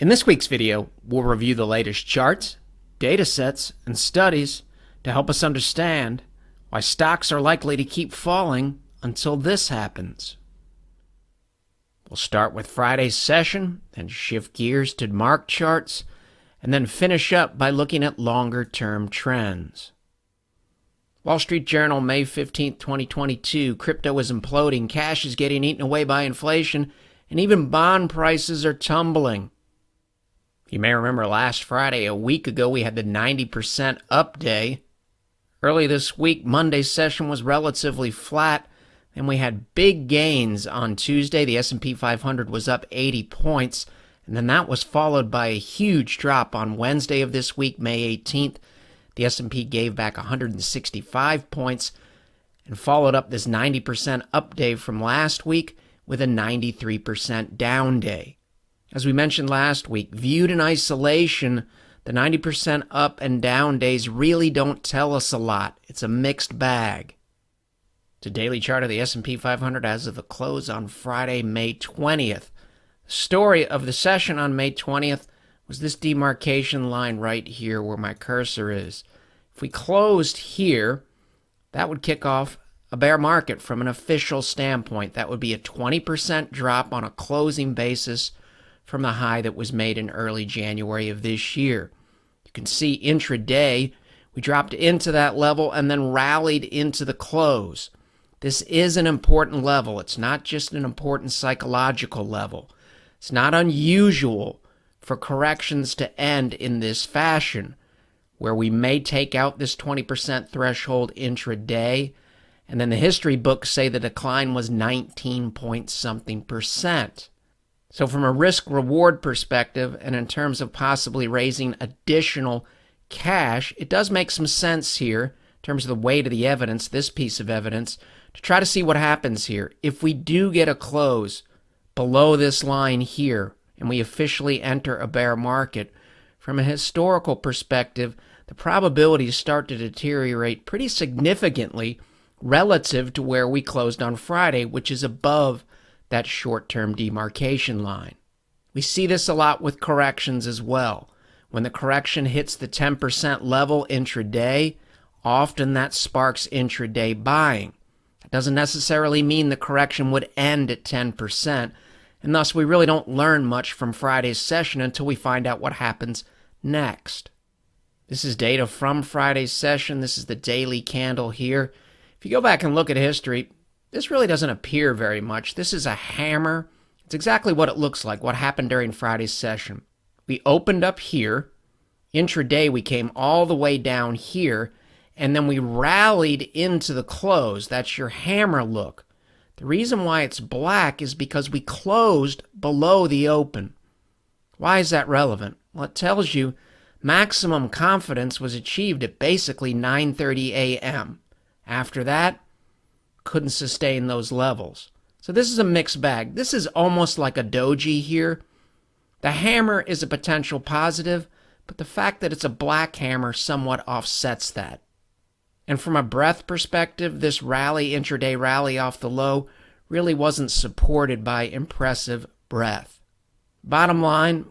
In this week's video, we'll review the latest charts, data sets, and studies to help us understand why stocks are likely to keep falling until this happens. We'll start with Friday's session, then shift gears to DEMARK charts, and then finish up by looking at longer-term trends. Wall Street Journal, May 15, 2022, crypto is imploding, cash is getting eaten away by inflation, and even bond prices are tumbling. You may remember last Friday, a week ago, we had the 90% up day. Early this week, Monday's session was relatively flat, and we had big gains on Tuesday. The S&P 500 was up 80 points, and then that was followed by a huge drop on Wednesday of this week, May 18th. The S&P gave back 165 points and followed up this 90% up day from last week with a 93% down day. As we mentioned last week, viewed in isolation, the 90% up and down days really don't tell us a lot. It's a mixed bag. It's a daily chart of the S&P 500 as of the close on Friday, May 20th. The story of the session on May 20th was this demarcation line right here where my cursor is. If we closed here, that would kick off a bear market from an official standpoint. That would be a 20% drop on a closing basis from the high that was made in early January of this year. You can see intraday, we dropped into that level and then rallied into the close. This is an important level. It's not just an important psychological level. It's not unusual for corrections to end in this fashion, where we may take out this 20% threshold intraday, and then the history books say the decline was 19 point something percent. So from a risk-reward perspective, and in terms of possibly raising additional cash, it does make some sense here, in terms of the weight of the evidence, this piece of evidence, to try to see what happens here. If we do get a close below this line here, and we officially enter a bear market, from a historical perspective, the probabilities start to deteriorate pretty significantly relative to where we closed on Friday, which is above that short-term demarcation line. We see this a lot with corrections as well. When the correction hits the 10% level intraday, often that sparks intraday buying. That doesn't necessarily mean the correction would end at 10%, and thus we really don't learn much from Friday's session until we find out what happens next. This is data from Friday's session. This is the daily candle here. If you go back and look at history, this really doesn't appear very much. This is a hammer. It's exactly what it looks like, what happened during Friday's session. We opened up here. Intraday, we came all the way down here, and then we rallied into the close. That's your hammer look. The reason why it's black is because we closed below the open. Why is that relevant? Well, it tells you maximum confidence was achieved at basically 9:30 a.m. After that, couldn't sustain those levels. So this is a mixed bag. This is almost like a doji here. The hammer is a potential positive, but the fact that it's a black hammer somewhat offsets that. And from a breadth perspective, this rally, intraday rally off the low, really wasn't supported by impressive breadth. Bottom line,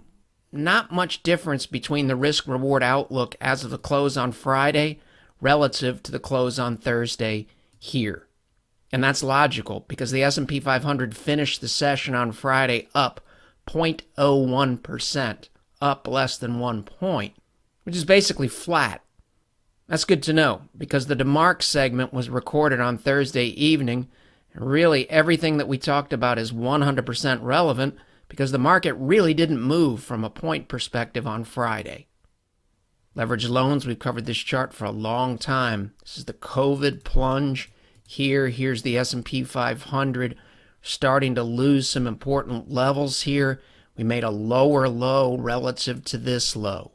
not much difference between the risk-reward outlook as of the close on Friday relative to the close on Thursday here. And that's logical because the S&P 500 finished the session on Friday up 0.01%, up less than 1 point, which is basically flat. That's good to know because the DEMARK segment was recorded on Thursday evening, and really everything that we talked about is 100% relevant because the market really didn't move from a point perspective on Friday. Leveraged loans, we've covered this chart for a long time. This is the COVID plunge. Here's the S&P 500 starting to lose some important levels here. We made a lower low relative to this low.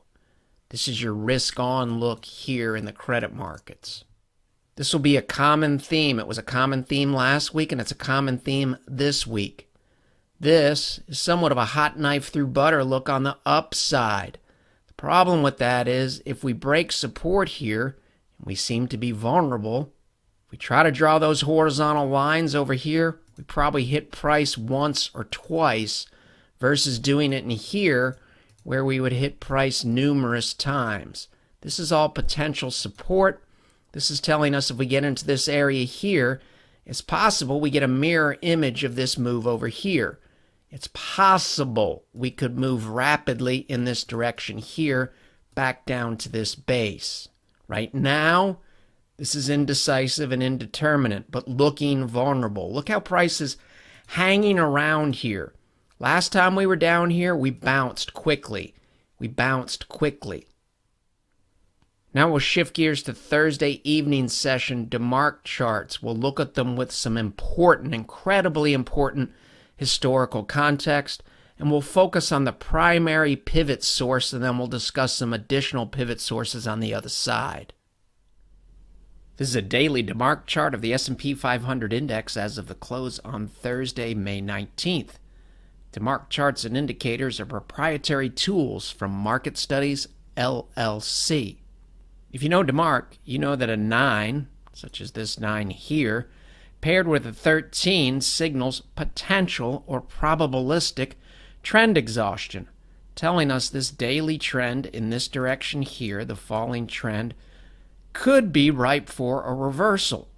This is your risk-on look here in the credit markets. This will be a common theme. It was a common theme last week, and it's a common theme this week. This is somewhat of a hot knife through butter look on the upside. The problem with that is if we break support here, and we seem to be vulnerable, if we try to draw those horizontal lines over here, we probably hit price once or twice versus doing it in here where we would hit price numerous times. This is all potential support. This is telling us if we get into this area here, it's possible we get a mirror image of this move over here. It's possible we could move rapidly in this direction here, back down to this base. Right now, this is indecisive and indeterminate, but looking vulnerable. Look how price is hanging around here. Last time we were down here, we bounced quickly. Now we'll shift gears to Thursday evening session DEMARK charts. We'll look at them with some important, incredibly important historical context, and we'll focus on the primary pivot source, and then we'll discuss some additional pivot sources on the other side. This is a daily DEMARK chart of the S&P 500 index as of the close on Thursday, May 19th. DEMARK charts and indicators are proprietary tools from Market Studies, LLC. If you know DEMARK, you know that a 9, such as this 9 here, paired with a 13 signals potential or probabilistic trend exhaustion, telling us this daily trend in this direction here, the falling trend, could be ripe for a reversal.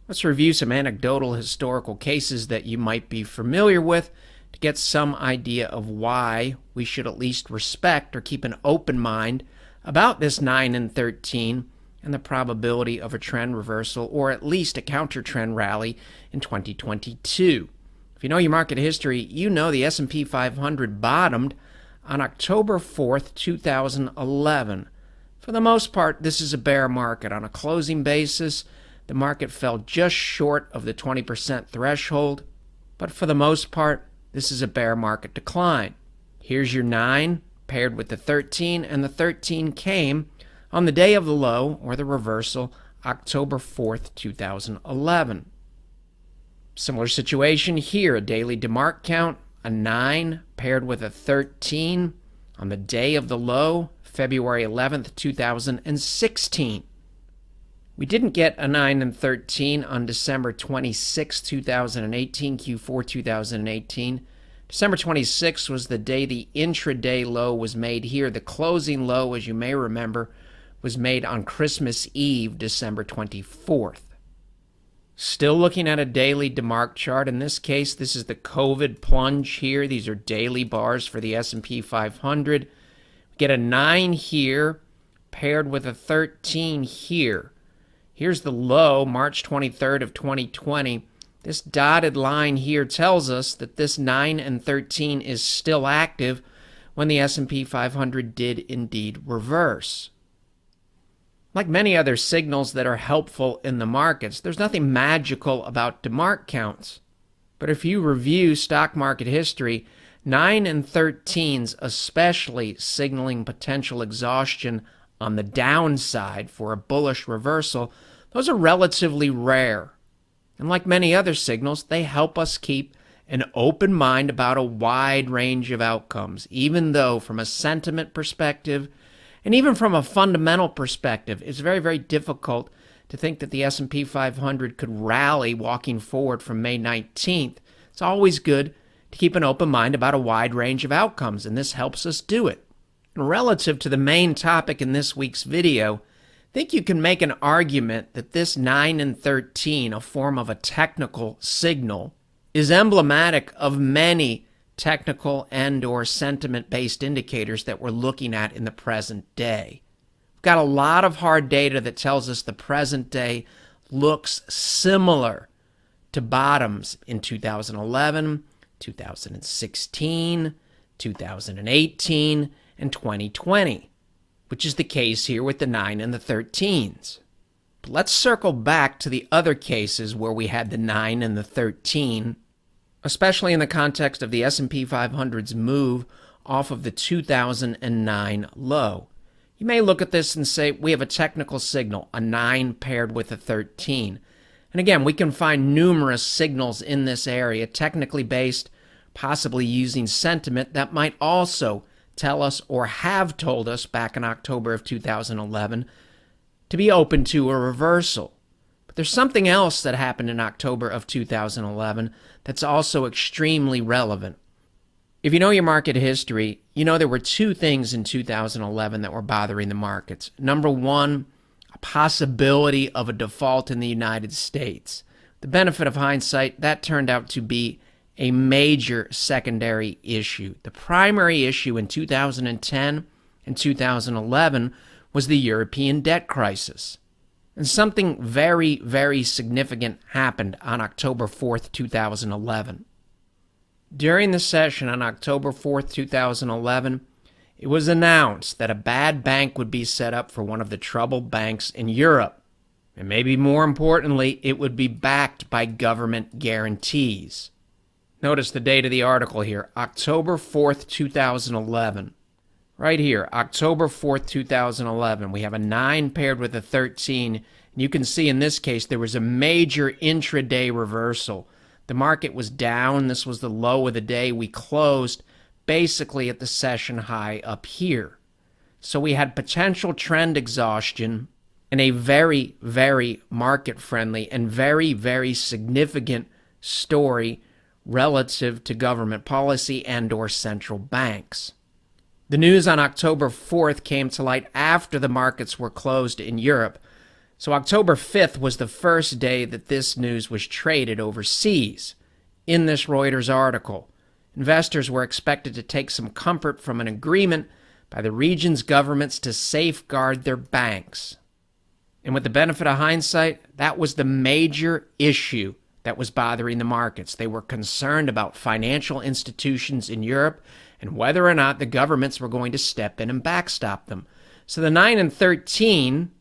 Let's review some anecdotal historical cases that you might be familiar with to get some idea of why we should at least respect or keep an open mind about this 9 and 13 and the probability of a trend reversal or at least a counter-trend rally in 2022. If you know your market history, you know the S&P 500 bottomed on October 4th, 2011. For the most part, this is a bear market. On a closing basis, the market fell just short of the 20% threshold, but for the most part, this is a bear market decline. Here's your 9 paired with the 13, and the 13 came on the day of the low, or the reversal, October 4th, 2011. Similar situation here, a daily DEMARK count, a 9 paired with a 13 on the day of the low, February 11th, 2016. We didn't get a 9 and 13 on December 26, 2018, Q4 2018. December 26th was the day the intraday low was made here. The closing low, as you may remember, was made on Christmas Eve, December 24th. Still looking at a daily DEMARK chart. In this case, this is the COVID plunge here. These are daily bars for the S&P 500. We get a 9 here paired with a 13 here. Here's the low, March 23rd of 2020. This dotted line here tells us that this 9 and 13 is still active when the S&P 500 did indeed reverse. Like many other signals that are helpful in the markets, there's nothing magical about DEMARK counts. But if you review stock market history, 9 and 13s, especially signaling potential exhaustion on the downside for a bullish reversal, those are relatively rare. And like many other signals, they help us keep an open mind about a wide range of outcomes, even though from a sentiment perspective and even from a fundamental perspective, it's very, very difficult to think that the S&P 500 could rally walking forward from May 19th. It's always good to keep an open mind about a wide range of outcomes, and this helps us do it. And relative to the main topic in this week's video, I think you can make an argument that this 9 and 13, a form of a technical signal, is emblematic of many technical and or sentiment-based indicators that we're looking at in the present day. We've got a lot of hard data that tells us the present day looks similar to bottoms in 2011, 2016, 2018, and 2020, which is the case here with the 9 and the 13s. But let's circle back to the other cases where we had the 9 and the 13, especially in the context of the S&P 500's move off of the 2009 low. You may look at this and say, we have a technical signal, a 9 paired with a 13. And again, we can find numerous signals in this area, technically based, possibly using sentiment, that might also tell us or have told us back in October of 2011 to be open to a reversal. But there's something else that happened in October of 2011 that's also extremely relevant. If you know your market history, you know there were two things in 2011 that were bothering the markets. Number one, a possibility of a default in the United States. The benefit of hindsight, that turned out to be a major secondary issue. The primary issue in 2010 and 2011 was the European debt crisis. And something very, very significant happened on October 4th, 2011. During the session on October 4th, 2011, it was announced that a bad bank would be set up for one of the troubled banks in Europe. And maybe more importantly, it would be backed by government guarantees. Notice the date of the article here, October 4th, 2011. Right here, October 4th, 2011. We have a 9 paired with a 13. And you can see in this case there was a major intraday reversal. The market was down. This was the low of the day. We closed basically at the session high up here. So we had potential trend exhaustion and a very, very market-friendly and very, very significant story relative to government policy and/or central banks. The news on October 4th came to light after the markets were closed in Europe. So October 5th was the first day that this news was traded overseas. In this Reuters article, investors were expected to take some comfort from an agreement by the region's governments to safeguard their banks. And with the benefit of hindsight, that was the major issue that was bothering the markets. They were concerned about financial institutions in Europe and whether or not the governments were going to step in and backstop them. So the 9 and 13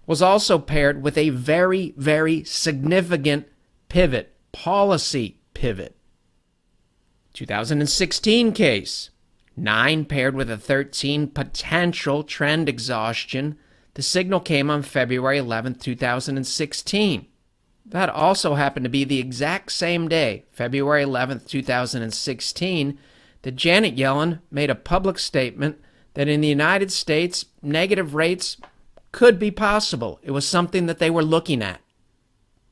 was also paired with a very, very significant pivot, policy pivot. 2016 case, 9 paired with a 13, potential trend exhaustion. The signal came on February 11th, 2016. That also happened to be the exact same day, February 11th, 2016, that Janet Yellen made a public statement that in the United States, negative rates could be possible. It was something that they were looking at.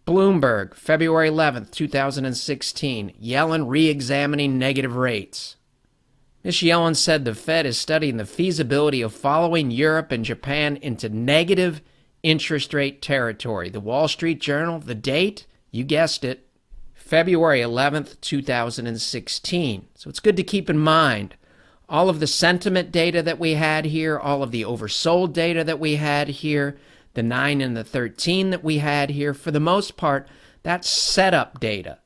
Bloomberg, February 11th, 2016, Yellen re-examining negative rates. Ms. Yellen said the Fed is studying the feasibility of following Europe and Japan into negative interest rate territory. The Wall Street Journal, the date, you guessed it, February 11th, 2016. So it's good to keep in mind all of the sentiment data that we had here, all of the oversold data that we had here, the 9 and the 13 that we had here. For the most part, that's setup data.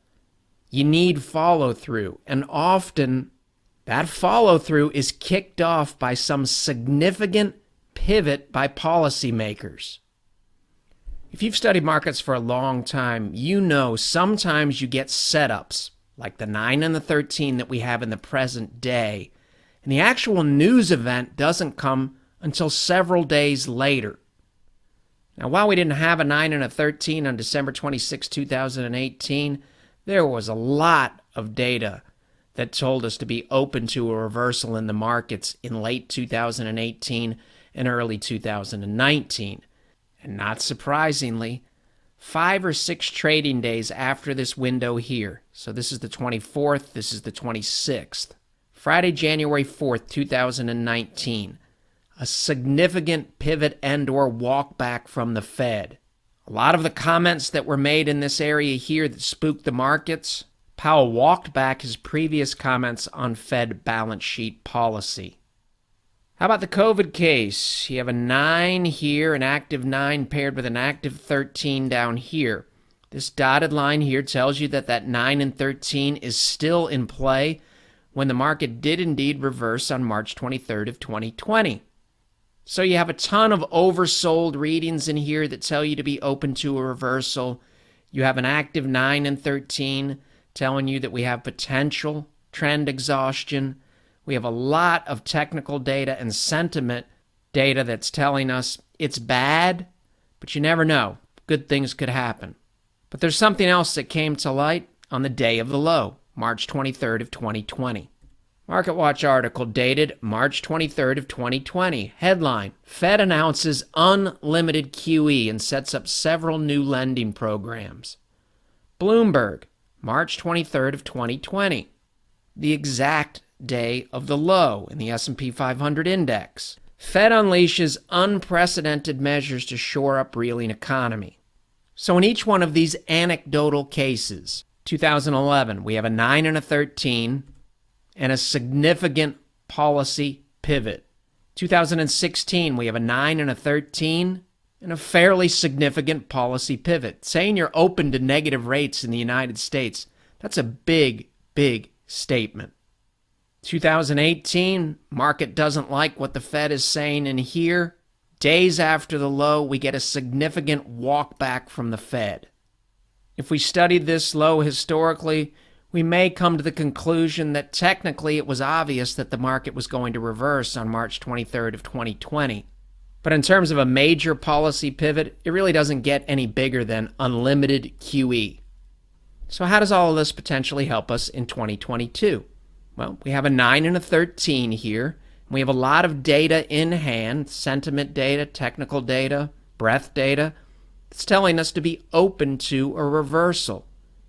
You need follow-through, and often that follow-through is kicked off by some significant pivot by policymakers. If you've studied markets for a long time, you know sometimes you get setups, like the 9 and the 13 that we have in the present day, and the actual news event doesn't come until several days later. Now, while we didn't have a 9 and a 13 on December 26, 2018, there was a lot of data that told us to be open to a reversal in the markets in late 2018 and early 2019. And not surprisingly, 5 or 6 trading days after this window here, so this is the 24th, this is the 26th, Friday, January 4th, 2019, a significant pivot and/or walk back from the Fed. A lot of the comments that were made in this area here that spooked the markets, Powell walked back his previous comments on Fed balance sheet policy. How about the COVID case? You have a 9 here, an active 9 paired with an active 13 down here. This dotted line here tells you that that 9 and 13 is still in play when the market did indeed reverse on March 23rd of 2020. So you have a ton of oversold readings in here that tell you to be open to a reversal. You have an active 9 and 13 telling you that we have potential trend exhaustion. We have a lot of technical data and sentiment data that's telling us it's bad, but you never know. Good things could happen. But there's something else that came to light on the day of the low, March 23rd of 2020. MarketWatch article dated March 23rd of 2020. Headline, Fed announces unlimited QE and sets up several new lending programs. Bloomberg, March 23rd of 2020. The exact day of the low in the S&P 500 index. Fed unleashes unprecedented measures to shore up reeling economy. So in each one of these anecdotal cases, 2011, we have a 9 and a 13 and a significant policy pivot. 2016, we have a 9 and a 13 and a fairly significant policy pivot. Saying you're open to negative rates in the United States, that's a big, big statement. 2018, market doesn't like what the Fed is saying, and here, days after the low, we get a significant walk back from the Fed. If we studied this low historically, we may come to the conclusion that technically it was obvious that the market was going to reverse on March 23rd of 2020. But in terms of a major policy pivot, it really doesn't get any bigger than unlimited QE. So how does all of this potentially help us in 2022? Well, we have a 9 and a 13 here. We have a lot of data in hand, sentiment data, technical data, breadth data. It's telling us to be open to a reversal,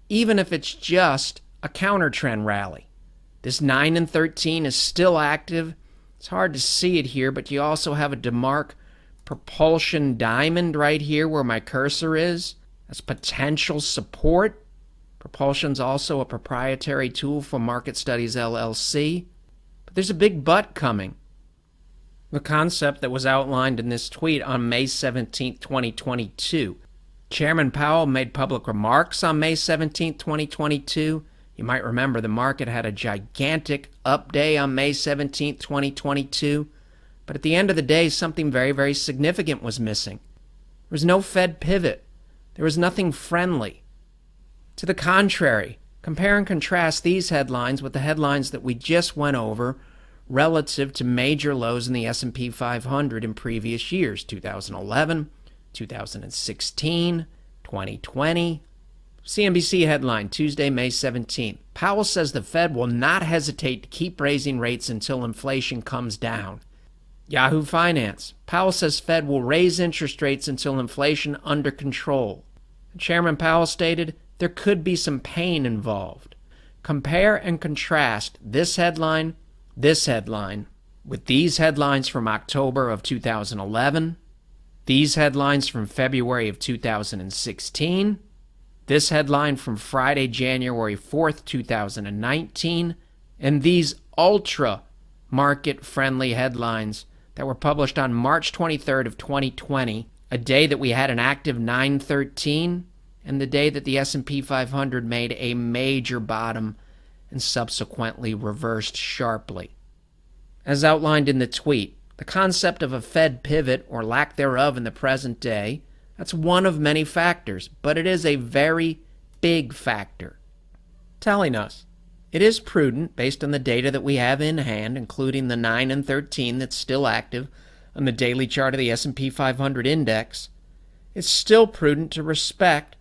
even if it's just a counter-trend rally. This 9 and 13 is still active. It's hard to see it here, but you also have a DEMARK propulsion diamond right here where my cursor is. That's potential support. Propulsion's also a proprietary tool for Market Studies LLC. But there's a big but coming. The concept that was outlined in this tweet on May 17, 2022. Chairman Powell made public remarks on May 17, 2022. You might remember the market had a gigantic up day on May 17, 2022. But at the end of the day, something very, very significant was missing. There was no Fed pivot. There was nothing friendly. To the contrary, compare and contrast these headlines with the headlines that we just went over relative to major lows in the S&P 500 in previous years, 2011, 2016, 2020. CNBC headline, Tuesday, May 17th. Powell says the Fed will not hesitate to keep raising rates until inflation comes down. Yahoo Finance. Powell says Fed will raise interest rates until inflation under control. Chairman Powell stated, there could be some pain involved. Compare and contrast this headline with these headlines from October of 2011, these headlines from February of 2016, this headline from Friday, January 4th, 2019, and these ultra market-friendly headlines that were published on March 23rd of 2020, a day that we had an active 913, and the day that the S&P 500 made a major bottom and subsequently reversed sharply. As outlined in the tweet, the concept of a Fed pivot or lack thereof in the present day, that's one of many factors, but it is a very big factor, telling us it is prudent, based on the data that we have in hand, including the 9 and 13 that's still active on the daily chart of the S&P 500 index, it's still prudent to respect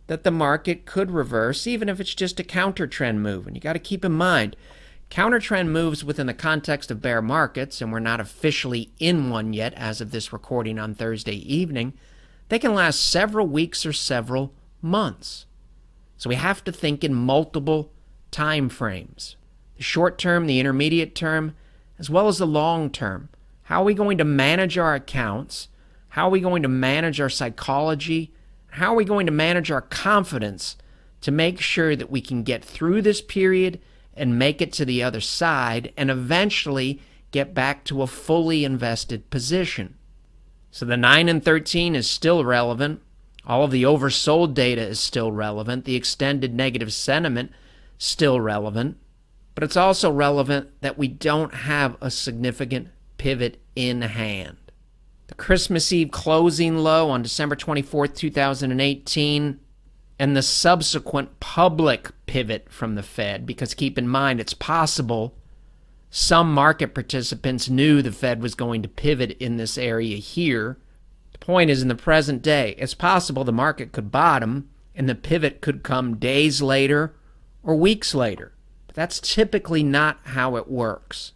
that the market could reverse, even if it's just a counter-trend move. And you got to keep in mind, counter-trend moves within the context of bear markets, and we're not officially in one yet as of this recording on Thursday evening, they can last several weeks or several months. So we have to think in multiple time frames. The short term, the intermediate term, as well as the long term. How are we going to manage our accounts? How are we going to manage our psychology? How are we going to manage our confidence to make sure that we can get through this period and make it to the other side and eventually get back to a fully invested position? So the 9 and 13 is still relevant. All of the oversold data is still relevant. The extended negative sentiment still relevant. But it's also relevant that we don't have a significant pivot in hand. The Christmas Eve closing low on December 24th, 2018, and the subsequent public pivot from the Fed, because keep in mind, it's possible some market participants knew the Fed was going to pivot in this area here. The point is, in the present day, it's possible the market could bottom and the pivot could come days later or weeks later. But that's typically not how it works.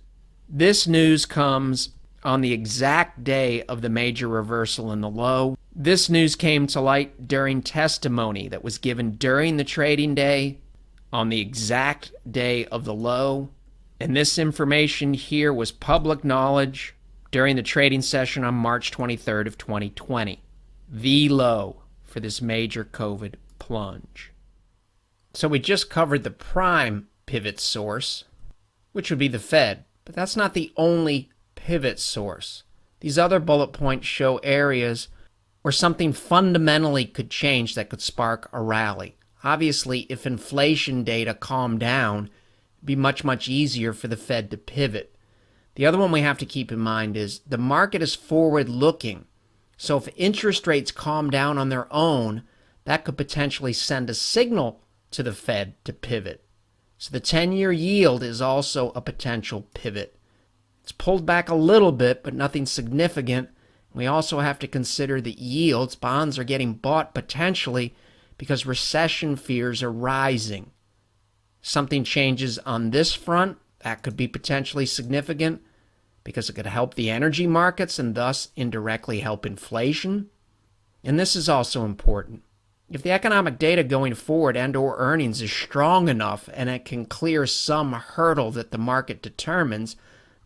This news comes on the exact day of the major reversal in the low. This news came to light during testimony that was given during the trading day on the exact day of the low. And this information here was public knowledge during the trading session on March 23rd of 2020. The low for this major COVID plunge. So we just covered the prime pivot source, which would be the Fed, but that's not the only pivot source. These other bullet points show areas where something fundamentally could change that could spark a rally. Obviously, if inflation data calm down, it'd be much, much easier for the Fed to pivot. The other one we have to keep in mind is the market is forward-looking. So if interest rates calm down on their own, that could potentially send a signal to the Fed to pivot. So the 10-year yield is also a potential pivot. It's pulled back a little bit, but nothing significant. We also have to consider the yields. Bonds are getting bought potentially because recession fears are rising. Something changes on this front, that could be potentially significant because it could help the energy markets and thus indirectly help inflation. And this is also important. If the economic data going forward and/or earnings is strong enough and it can clear some hurdle that the market determines,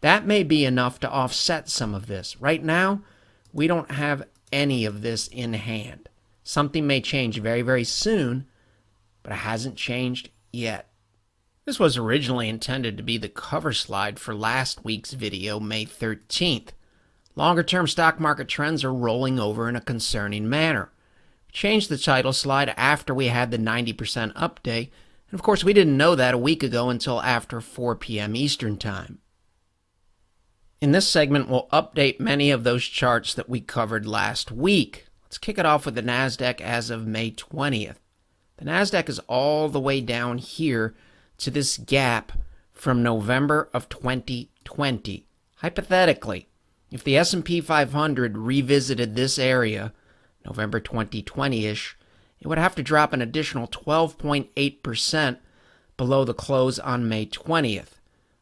that may be enough to offset some of this. Right now, we don't have any of this in hand. Something may change very, very soon, but it hasn't changed yet. This was originally intended to be the cover slide for last week's video, May 13th. Longer-term stock market trends are rolling over in a concerning manner. We changed the title slide after we had the 90% up day, and of course we didn't know that a week ago until after 4 p.m. Eastern Time. In this segment, we'll update many of those charts that we covered last week. Let's kick it off with the NASDAQ as of May 20th. The NASDAQ is all the way down here to this gap from November of 2020. Hypothetically, if the S&P 500 revisited this area, November 2020-ish, it would have to drop an additional 12.8% below the close on May 20th.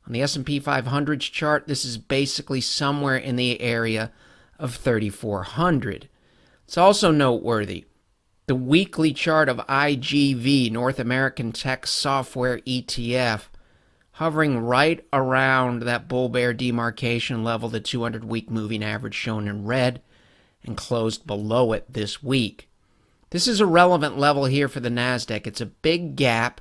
On the S&P 500's chart, this is basically somewhere in the area of 3,400. It's also noteworthy. The weekly chart of IGV, North American Tech Software ETF, hovering right around that bull-bear demarcation level, the 200-week moving average shown in red, and closed below it this week. This is a relevant level here for the NASDAQ. It's a big gap.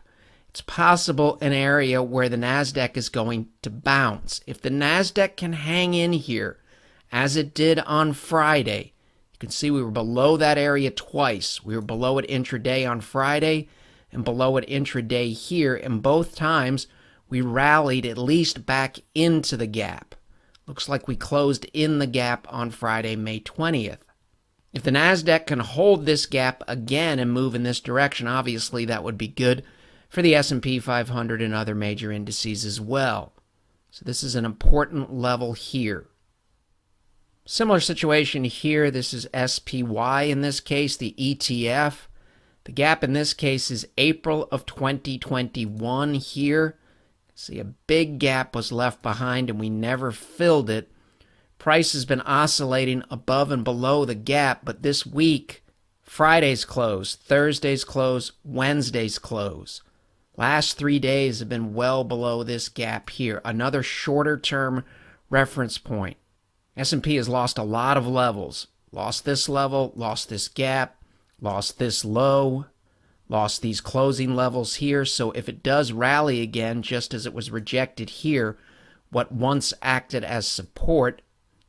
It's possible an area where the NASDAQ is going to bounce. If the NASDAQ can hang in here, as it did on Friday, you can see we were below that area twice. We were below it intraday on Friday and below it intraday here, and both times we rallied at least back into the gap. Looks like we closed in the gap on Friday, May 20th. If the NASDAQ can hold this gap again and move in this direction, obviously that would be good for the S&P 500 and other major indices as well. So this is an important level here. Similar situation here. This is SPY in this case, the ETF. The gap in this case is April of 2021 here. See, a big gap was left behind and we never filled it. Price has been oscillating above and below the gap, but this week, Friday's close, Thursday's close, Wednesday's close. Last 3 days have been well below this gap here. Another shorter-term reference point. S&P has lost a lot of levels. Lost this level, lost this gap, lost this low, lost these closing levels here. So if it does rally again, just as it was rejected here, what once acted as support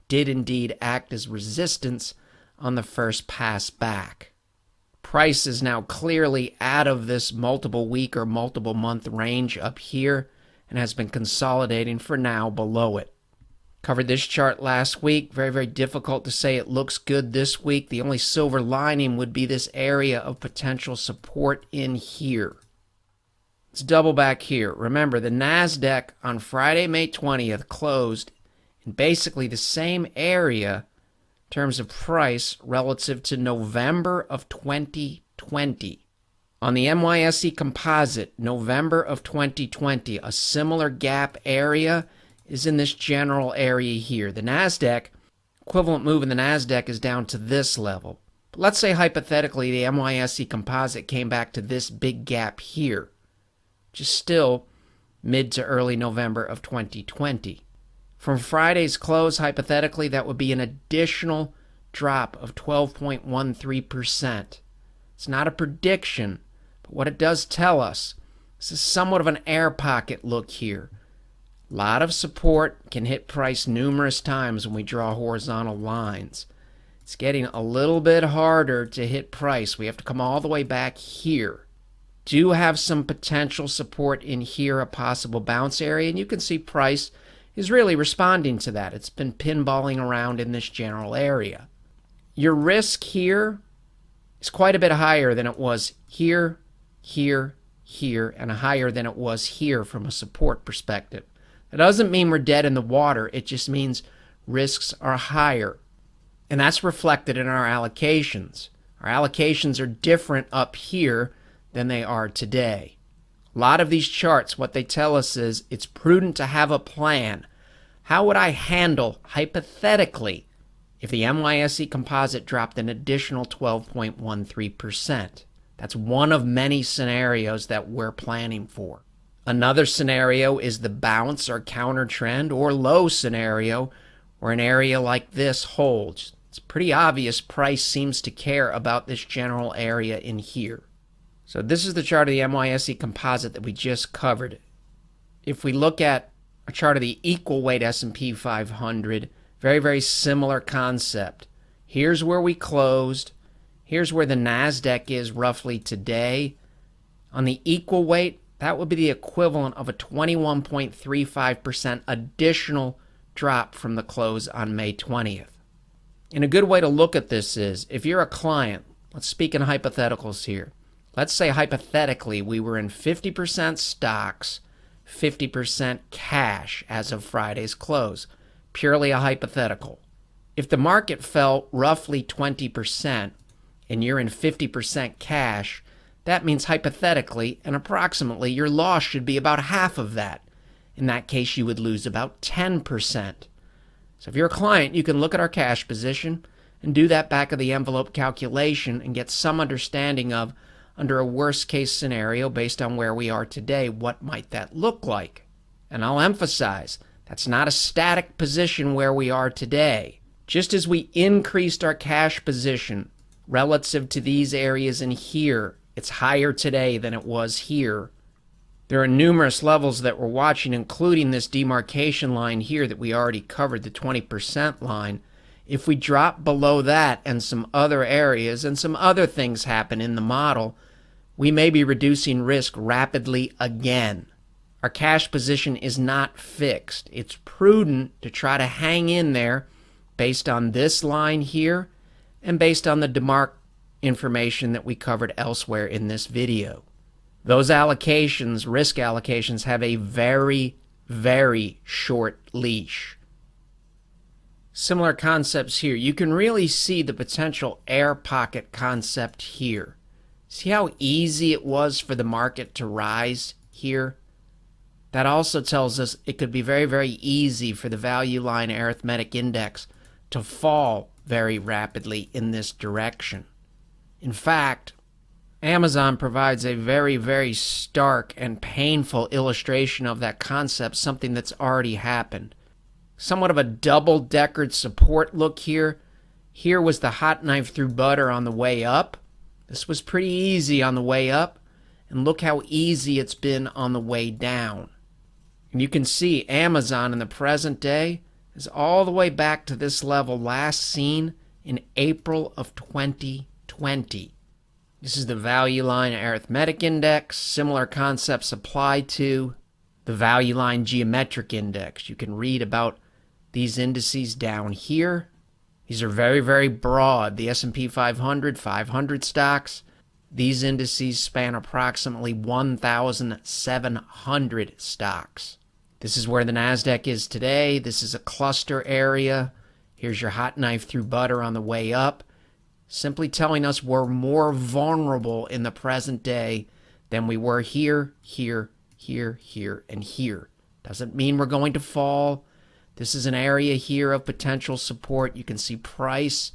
did indeed act as resistance on the first pass back. Price is now clearly out of this multiple week or multiple month range up here and has been consolidating for now below it. Covered this chart last week. Very, very difficult to say it looks good this week. The only silver lining would be this area of potential support in here. Let's double back here. Remember, the NASDAQ on Friday, May 20th closed in basically the same area in terms of price relative to November of 2020. On the NYSE Composite, November of 2020, a similar gap area is in this general area here. The NASDAQ, equivalent move in the NASDAQ is down to this level. But let's say hypothetically the NYSE Composite came back to this big gap here, which is still mid to early November of 2020. From Friday's close, hypothetically, that would be an additional drop of 12.13%. It's not a prediction, but what it does tell us, this is somewhat of an air pocket look here. A lot of support can hit price numerous times when we draw horizontal lines. It's getting a little bit harder to hit price. We have to come all the way back here. Do have some potential support in here, a possible bounce area, and you can see price is really responding to that. It's been pinballing around in this general area. Your risk here is quite a bit higher than it was here, here, here, and higher than it was here from a support perspective. That doesn't mean we're dead in the water. It just means risks are higher. And that's reflected in our allocations. Our allocations are different up here than they are today. A lot of these charts, what they tell us is it's prudent to have a plan. How would I handle, hypothetically, if the NYSE composite dropped an additional 12.13%? That's one of many scenarios that we're planning for. Another scenario is the bounce or counter trend or low scenario where an area like this holds. It's pretty obvious price seems to care about this general area in here. So this is the chart of the NYSE composite that we just covered. If we look at a chart of the equal weight S&P 500, very, very similar concept. Here's where we closed. Here's where the NASDAQ is roughly today. On the equal weight, that would be the equivalent of a 21.35% additional drop from the close on May 20th. And a good way to look at this is, if you're a client, let's speak in hypotheticals here. Let's say hypothetically we were in 50% stocks, 50% cash as of Friday's close. Purely a hypothetical. If the market fell roughly 20% and you're in 50% cash, that means hypothetically and approximately your loss should be about half of that. In that case, you would lose about 10%. So if you're a client, you can look at our cash position and do that back of the envelope calculation and get some understanding of, under a worst case scenario based on where we are today, what might that look like? And I'll emphasize, that's not a static position where we are today. Just as we increased our cash position relative to these areas in here, it's higher today than it was here. There are numerous levels that we're watching, including this demarcation line here that we already covered, the 20% line. If we drop below that and some other areas and some other things happen in the model, we may be reducing risk rapidly again. Our cash position is not fixed. It's prudent to try to hang in there based on this line here and based on the DEMARK information that we covered elsewhere in this video. Those allocations, risk allocations, have a very, very short leash. Similar concepts here. You can really see the potential air pocket concept here. See how easy it was for the market to rise here? That also tells us it could be very, very easy for the value line arithmetic index to fall very rapidly in this direction. In fact, Amazon provides a very, very stark and painful illustration of that concept, something that's already happened. Somewhat of a double-deckered support look here. Here was the hot knife through butter on the way up. This was pretty easy on the way up, and look how easy it's been on the way down. And you can see Amazon in the present day is all the way back to this level last seen in April of 2020. This is the value line arithmetic index. Similar concepts apply to the value line geometric index. You can read about these indices down here. These are very, very broad. The S&P 500, 500 stocks, these indices span approximately 1,700 stocks. This is where the NASDAQ is today. This is a cluster area. Here's your hot knife through butter on the way up. Simply telling us we're more vulnerable in the present day than we were here, here, here, here, and here. Doesn't mean we're going to fall. This is an area here of potential support. You can see price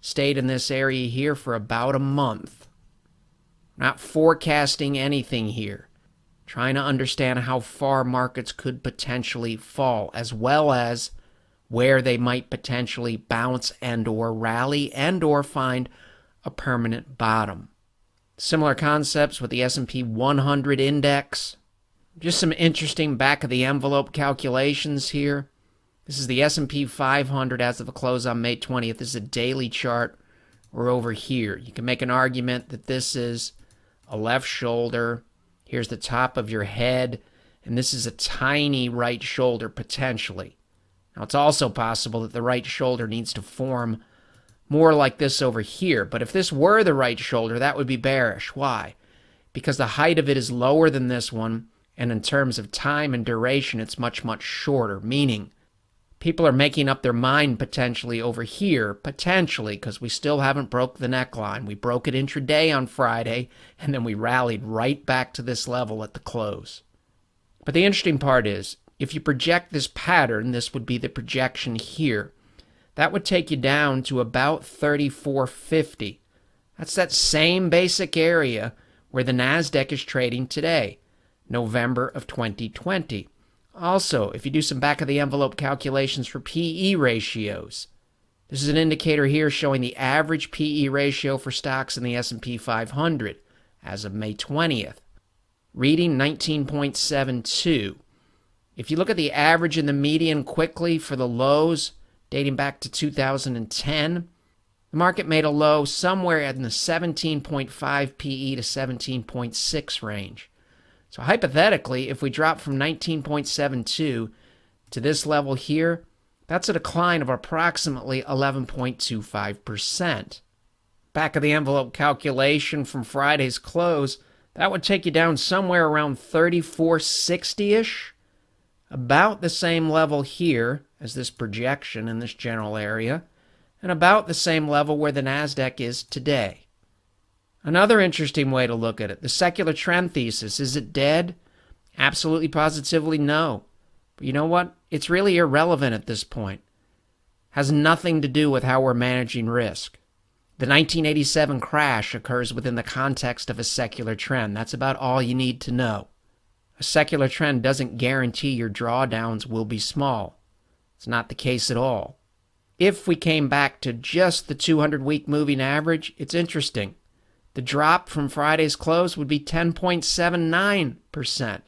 stayed in this area here for about a month. Not forecasting anything here. trying to understand how far markets could potentially fall, as well as where they might potentially bounce and or rally and or find a permanent bottom. Similar concepts with the S&P 100 index. Just some interesting back-of-the-envelope calculations here. This is the S&P 500 as of the close on May 20th. This is a daily chart. We're over here. You can make an argument that this is a left shoulder. Here's the top of your head. And this is a tiny right shoulder, potentially. Now, it's also possible that the right shoulder needs to form more like this over here. But if this were the right shoulder, that would be bearish. Why? Because the height of it is lower than this one, and in terms of time and duration, it's much, much shorter, meaning people are making up their mind potentially over here, potentially, because we still haven't broke the neckline. We broke it intraday on Friday, and then we rallied right back to this level at the close. But the interesting part is, if you project this pattern, this would be the projection here. That would take you down to about 3450. That's that same basic area where the NASDAQ is trading today, November of 2020. Also, if you do some back-of-the-envelope calculations for PE ratios, this is an indicator here showing the average PE ratio for stocks in the S&P 500 as of May 20th, reading 19.72. If you look at the average and the median quickly for the lows dating back to 2010, the market made a low somewhere in the 17.5 PE to 17.6 range. So hypothetically, if we drop from 19.72 to this level here, that's a decline of approximately 11.25%. Back of the envelope calculation from Friday's close, that would take you down somewhere around 3460-ish. About the same level here as this projection in this general area, and about the same level where the NASDAQ is today. Another interesting way to look at it, the secular trend thesis, is it dead? Absolutely positively no. But you know what? It's really irrelevant at this point. Has nothing to do with how we're managing risk. The 1987 crash occurs within the context of a secular trend. That's about all you need to know. A secular trend doesn't guarantee your drawdowns will be small. It's not the case at all. If we came back to just the 200-week moving average, it's interesting. The drop from Friday's close would be 10.79%.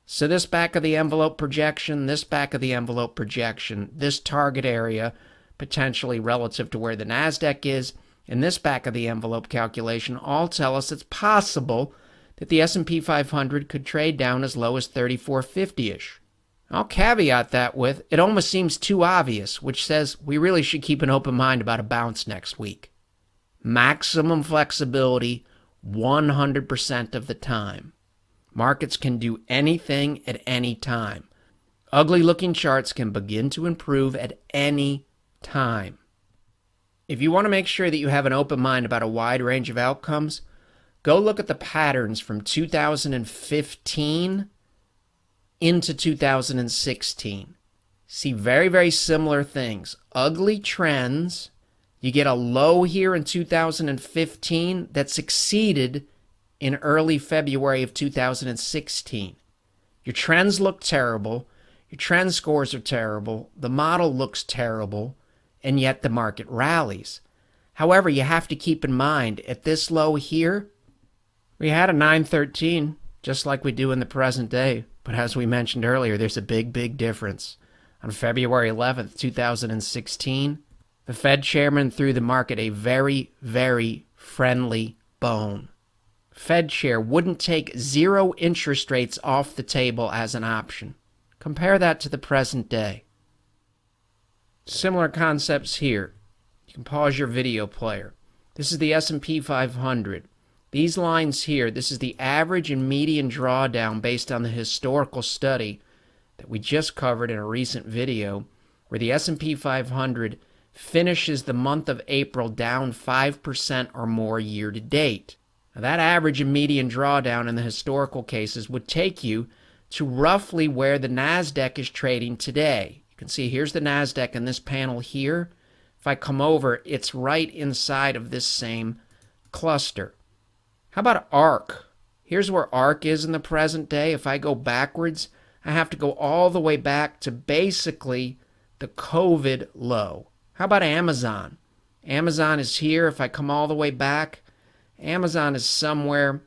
So this back-of-the-envelope projection, this back-of-the-envelope projection, this target area, potentially relative to where the NASDAQ is, and this back-of-the-envelope calculation all tell us it's possible that the S&P 500 could trade down as low as 3450-ish. I'll caveat that with, it almost seems too obvious, which says we really should keep an open mind about a bounce next week. Maximum flexibility 100% of the time. Markets can do anything at any time. Ugly-looking charts can begin to improve at any time. If you want to make sure that you have an open mind about a wide range of outcomes, go look at the patterns from 2015 into 2016. See very, very similar things. Ugly trends. You get a low here in 2015 that succeeded in early February of 2016. Your trends look terrible. Your trend scores are terrible. The model looks terrible. And yet the market rallies. However, you have to keep in mind, at this low here, we had a 913, just like we do in the present day. But as we mentioned earlier, there's a big, big difference. On February 11th, 2016, the Fed chairman threw the market a very, very friendly bone. Fed chair wouldn't take zero interest rates off the table as an option. Compare that to the present day. Similar concepts here. You can pause your video player. This is the S&P 500. These lines here, this is the average and median drawdown based on the historical study that we just covered in a recent video, where the S&P 500 finishes the month of April down 5% or more year to date. Now, that average and median drawdown in the historical cases would take you to roughly where the NASDAQ is trading today. You can see here's the NASDAQ in this panel here. If I come over, it's right inside of this same cluster. How about ARK? Here's where ARK is in the present day. If I go backwards, I have to go all the way back to basically the COVID low. How about Amazon? Amazon is here. If I come all the way back, Amazon is somewhere,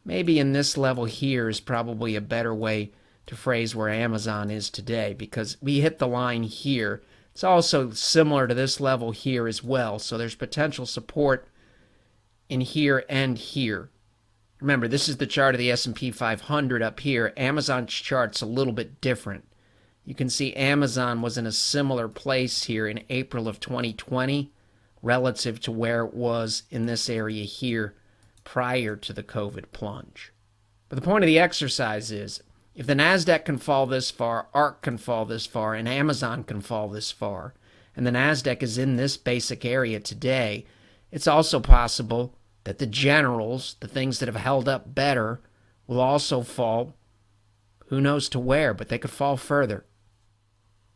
maybe in this level here is probably a better way to phrase where Amazon is today, because we hit the line here. It's also similar to this level here as well, so there's potential support in here and here. Remember, this is the chart of the S&P 500 up here. Amazon's chart's a little bit different. You can see Amazon was in a similar place here in April of 2020 relative to where it was in this area here prior to the COVID plunge. But the point of the exercise is, if the NASDAQ can fall this far, ARK can fall this far, and Amazon can fall this far, and the NASDAQ is in this basic area today, it's also possible that the generals, the things that have held up better, will also fall, who knows to where, but they could fall further.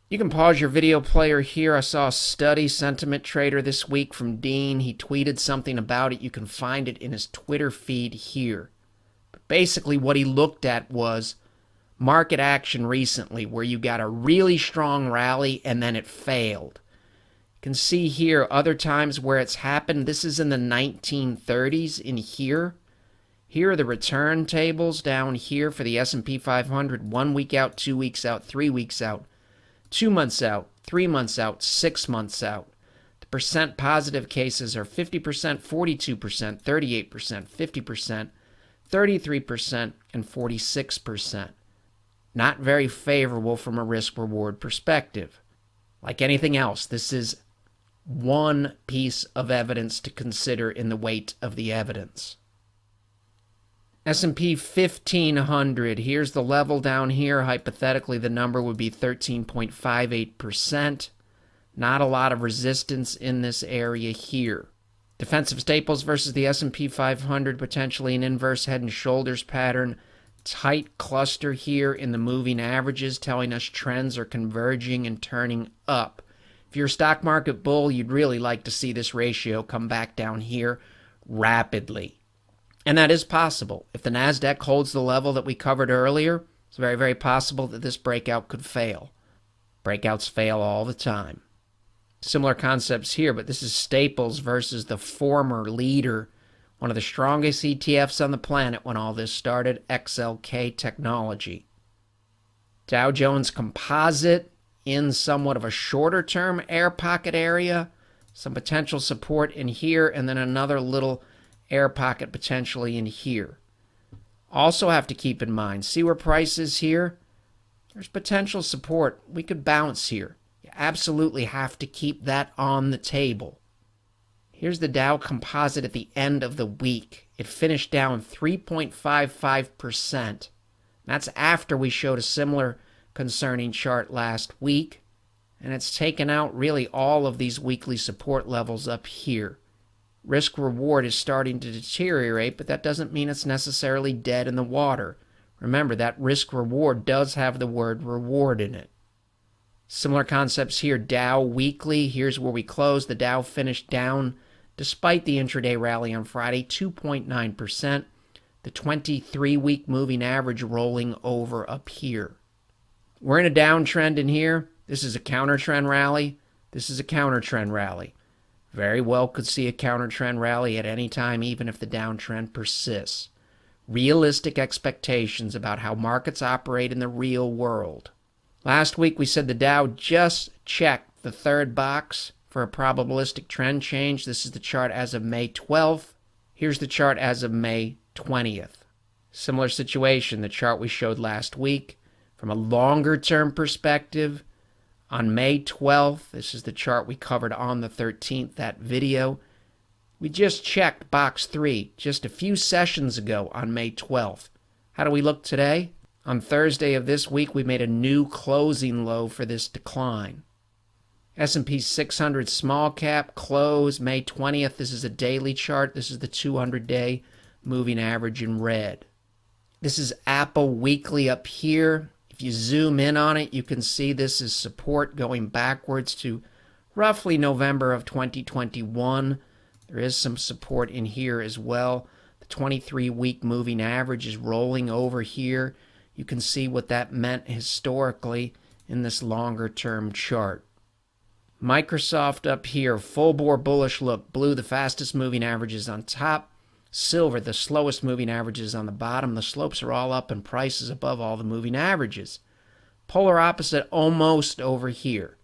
You can pause your video player here. I saw a study, Sentiment Trader, this week from Dean. He tweeted something about it. You can find it in his Twitter feed here. But basically what he looked at was market action recently where you got a really strong rally and then it failed. You can see here other times where it's happened. This is in the 1930s in here. Here are the return tables down here for the S&P 500. 1 week out, 2 weeks out, 3 weeks out, 2 months out, 3 months out, 6 months out. The percent positive cases are 50%, 42%, 38%, 50%, 33%, and 46%. Not very favorable from a risk-reward perspective. Like anything else, this is one piece of evidence to consider in the weight of the evidence. S&P 1500, here's the level down here. Hypothetically, the number would be 13.58%. Not a lot of resistance in this area here. Defensive staples versus the S&P 500, potentially an inverse head and shoulders pattern. Tight cluster here in the moving averages telling us trends are converging and turning up. If you're a stock market bull, you'd really like to see this ratio come back down here rapidly. And that is possible. If the NASDAQ holds the level that we covered earlier, it's very, very possible that this breakout could fail. Breakouts fail all the time. Similar concepts here, but this is staples versus the former leader, one of the strongest ETFs on the planet when all this started, XLK Technology. Dow Jones Composite in somewhat of a shorter term air pocket area. Some potential support in here, and then another little air pocket potentially in here. Also have to keep in mind, see where price is here? There's potential support. We could bounce here. You absolutely have to keep that on the table. Here's the Dow Composite at the end of the week. It finished down 3.55%. That's after we showed a similar concerning chart last week. And it's taken out really all of these weekly support levels up here. Risk reward is starting to deteriorate, but that doesn't mean it's necessarily dead in the water. Remember, that risk reward does have the word reward in it. Similar concepts here. Dow weekly. Here's where we closed. The Dow finished down despite the intraday rally on Friday, 2.9%. The 23-week moving average rolling over up here. We're in a downtrend in here. This is a counter-trend rally. This is a counter-trend rally. Very well could see a counter-trend rally at any time, even if the downtrend persists. Realistic expectations about how markets operate in the real world. Last week we said the Dow just checked the third box for a probabilistic trend change. This is the chart as of May 12th. Here's the chart as of May 20th. Similar situation, the chart we showed last week. From a longer-term perspective, on May 12th, this is the chart we covered on the 13th, that video. We just checked box 3 just a few sessions ago on May 12th. How do we look today? On Thursday of this week, we made a new closing low for this decline. S&P 600 small cap close May 20th. This is a daily chart. This is the 200-day moving average in red. This is Apple weekly up here. If you zoom in on it, you can see this is support going backwards to roughly November of 2021. There is some support in here as well. The 23-week moving average is rolling over here. You can see what that meant historically in this longer term chart. Microsoft up here, full bore bullish look. Blue, the fastest moving averages on top. Silver, the slowest moving averages on the bottom. The slopes are all up and prices above all the moving averages. Polar opposite almost over here.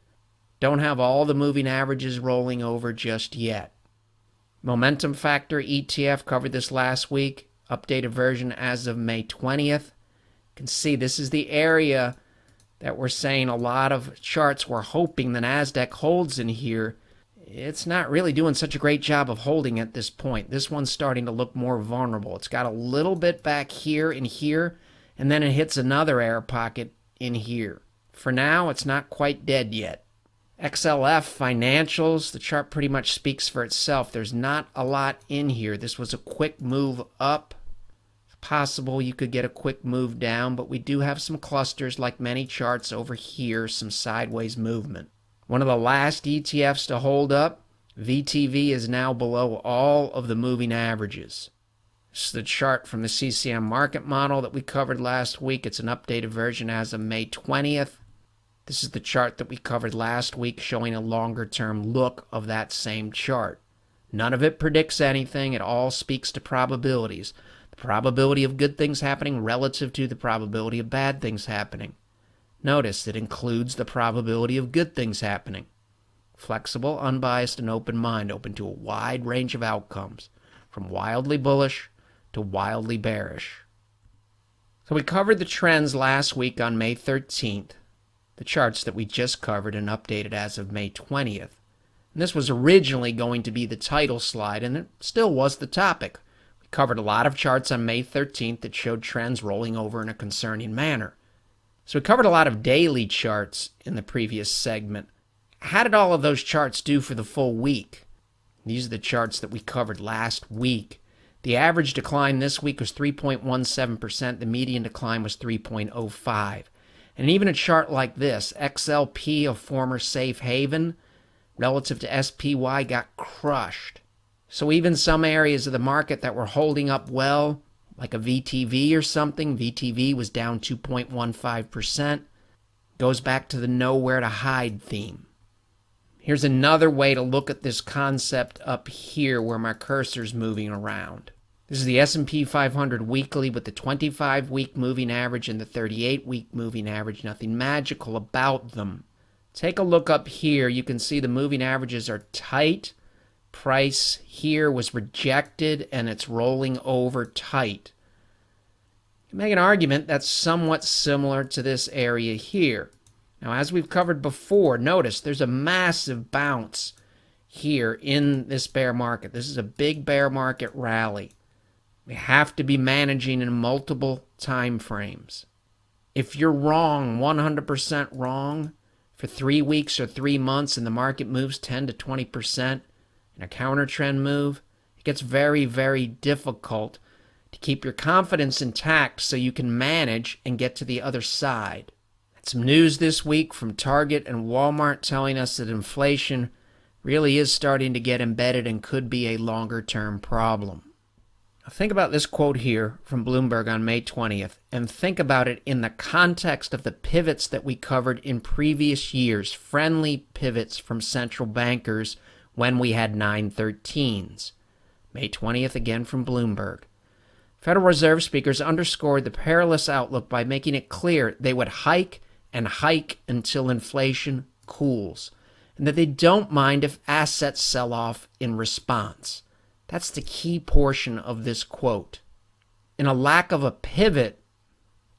Don't have all the moving averages rolling over just yet. Momentum factor ETF, covered this last week. Updated version as of May 20th. You can see this is the area that we're saying a lot of charts were hoping the NASDAQ holds in here. It's not really doing such a great job of holding at this point. This one's starting to look more vulnerable. It's got a little bit back here and here, and then it hits another air pocket in here. For now, it's not quite dead yet. XLF financials, the chart pretty much speaks for itself. There's not a lot in here. This was a quick move up. It's possible you could get a quick move down, but we do have some clusters like many charts over here, some sideways movement. One of the last ETFs to hold up, VTV, is now below all of the moving averages. This is the chart from the CCM market model that we covered last week. It's an updated version as of May 20th. This is the chart that we covered last week, showing a longer-term look of that same chart. None of it predicts anything. It all speaks to probabilities. The probability of good things happening relative to the probability of bad things happening. Notice it includes the probability of good things happening. Flexible, unbiased, and open mind, open to a wide range of outcomes, from wildly bullish to wildly bearish. So we covered the trends last week on May 13th. The charts that we just covered and updated as of May 20th. And this was originally going to be the title slide, and it still was the topic. We covered a lot of charts on May 13th that showed trends rolling over in a concerning manner. So we covered a lot of daily charts in the previous segment. How did all of those charts do for the full week? These are the charts that we covered last week. The average decline this week was 3.17%. The median decline was 3.05%. And even a chart like this, XLP, a former safe haven, relative to SPY, got crushed. So even some areas of the market that were holding up well, like a VTV or something, VTV was down 2.15%, goes back to the nowhere to hide theme. Here's another way to look at this concept up here where my cursor's moving around. This is the S&P 500 weekly with the 25-week moving average and the 38-week moving average. Nothing magical about them. Take a look up here. You can see the moving averages are tight. Price here was rejected, and it's rolling over tight. You can make an argument that's somewhat similar to this area here. Now, as we've covered before, notice there's a massive bounce here in this bear market. This is a big bear market rally. We have to be managing in multiple time frames. If you're wrong, 100% wrong, for 3 weeks or 3 months and the market moves 10 to 20% in a counter trend move, it gets very, very difficult to keep your confidence intact so you can manage and get to the other side. Some news this week from Target and Walmart telling us that inflation really is starting to get embedded and could be a longer-term problem. Now think about this quote here from Bloomberg on May 20th, and think about it in the context of the pivots that we covered in previous years, friendly pivots from central bankers when we had 913s. May 20th again from Bloomberg. Federal Reserve speakers underscored the perilous outlook by making it clear they would hike and hike until inflation cools, and that they don't mind if assets sell off in response. That's the key portion of this quote. In a lack of a pivot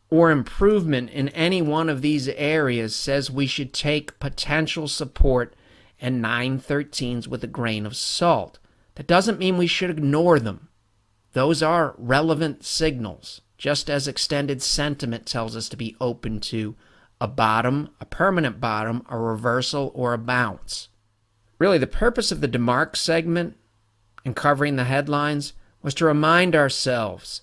or improvement in any one of these areas says we should take potential support and 913s with a grain of salt. That doesn't mean we should ignore them. Those are relevant signals, just as extended sentiment tells us to be open to a bottom, a permanent bottom, a reversal, or a bounce. Really, the purpose of the DEMARK segment and covering the headlines was to remind ourselves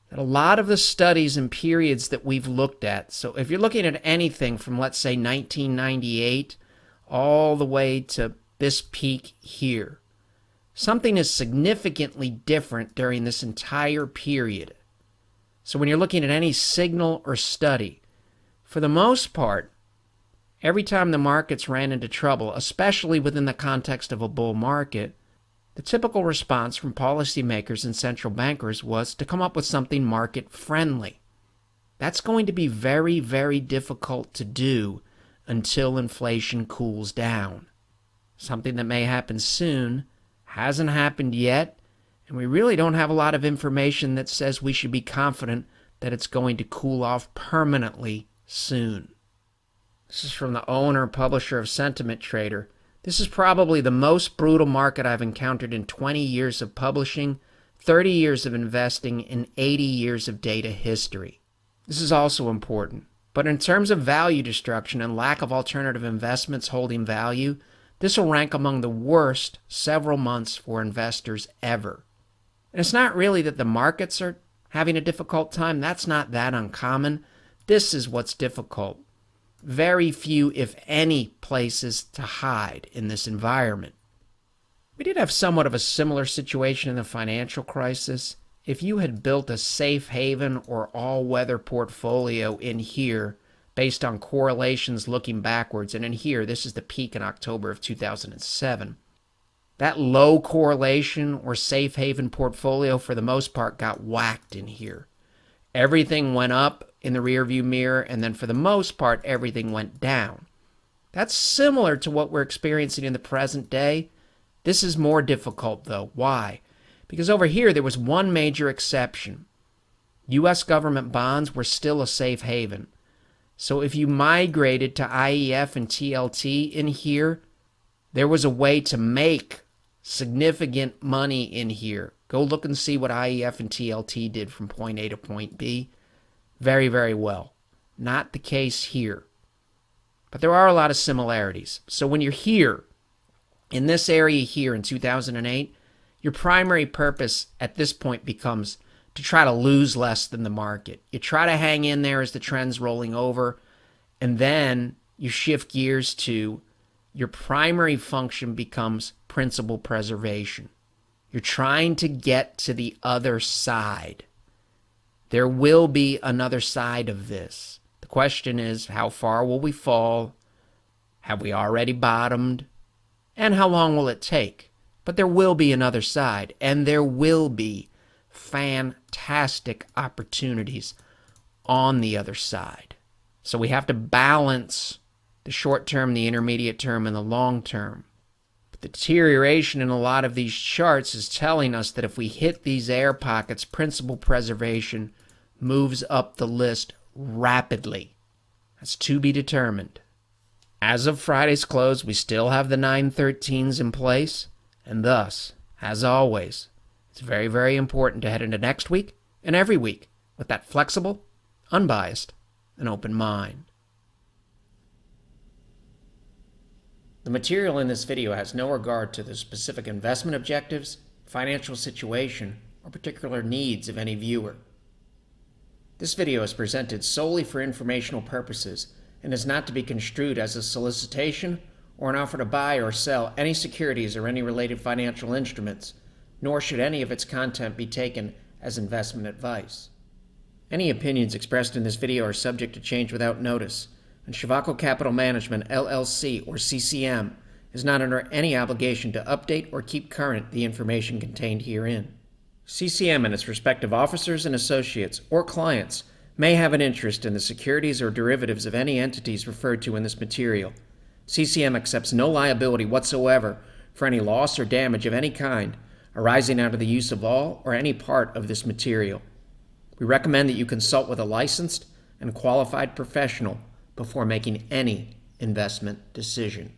that a lot of the studies and periods that we've looked at, so if you're looking at anything from, let's say, 1998 all the way to this peak here, Something is significantly different during this entire period. So when you're looking at any signal or study, for the most part, every time the markets ran into trouble, especially within the context of a bull market, the typical response from policymakers and central bankers was to come up with something market-friendly. That's going to be very, very difficult to do until inflation cools down. Something that may happen soon, hasn't happened yet, and we really don't have a lot of information that says we should be confident that it's going to cool off permanently soon. This is from the owner and publisher of Sentiment Trader. This is probably the most brutal market I've encountered in 20 years of publishing, 30 years of investing, and 80 years of data history. This is also important. But in terms of value destruction and lack of alternative investments holding value, this will rank among the worst several months for investors ever. And it's not really that the markets are having a difficult time. That's not that uncommon. This is what's difficult. Very few, if any, places to hide in this environment. We did have somewhat of a similar situation in the financial crisis. If you had built a safe haven or all-weather portfolio in here based on correlations looking backwards, and in here, this is the peak in October of 2007, that low correlation or safe haven portfolio, for the most part, got whacked in here. Everything went up in the rearview mirror, and then for the most part, everything went down. That's similar to what we're experiencing in the present day. This is more difficult, though. Why? Because over here, there was one major exception. U.S. government bonds were still a safe haven. So if you migrated to IEF and TLT in here, there was a way to make significant money in here. Go look and see what IEF and TLT did from point A to point B. Very, very well. Not the case here. But there are a lot of similarities. So when you're here, in this area here in 2008, your primary purpose at this point becomes to try to lose less than the market. You try to hang in there as the trend's rolling over, and then you shift gears to your primary function becomes principal preservation. You're trying to get to the other side. There will be another side of this. The question is, how far will we fall? Have we already bottomed? And how long will it take? But there will be another side, and there will be fantastic opportunities on the other side. So we have to balance the short term, the intermediate term, and the long term. But the deterioration in a lot of these charts is telling us that if we hit these air pockets, principal preservation moves up the list rapidly. That's to be determined. As of Friday's close, we still have the 913s in place, and thus, as always, it's very, very important to head into next week and every week with that flexible, unbiased, and open mind. The material in this video has no regard to the specific investment objectives, financial situation, or particular needs of any viewer. This video is presented solely for informational purposes and is not to be construed as a solicitation or an offer to buy or sell any securities or any related financial instruments, nor should any of its content be taken as investment advice. Any opinions expressed in this video are subject to change without notice, and Shavaco Capital Management, LLC, or CCM, is not under any obligation to update or keep current the information contained herein. CCM and its respective officers and associates or clients may have an interest in the securities or derivatives of any entities referred to in this material. CCM accepts no liability whatsoever for any loss or damage of any kind arising out of the use of all or any part of this material. We recommend that you consult with a licensed and qualified professional before making any investment decision.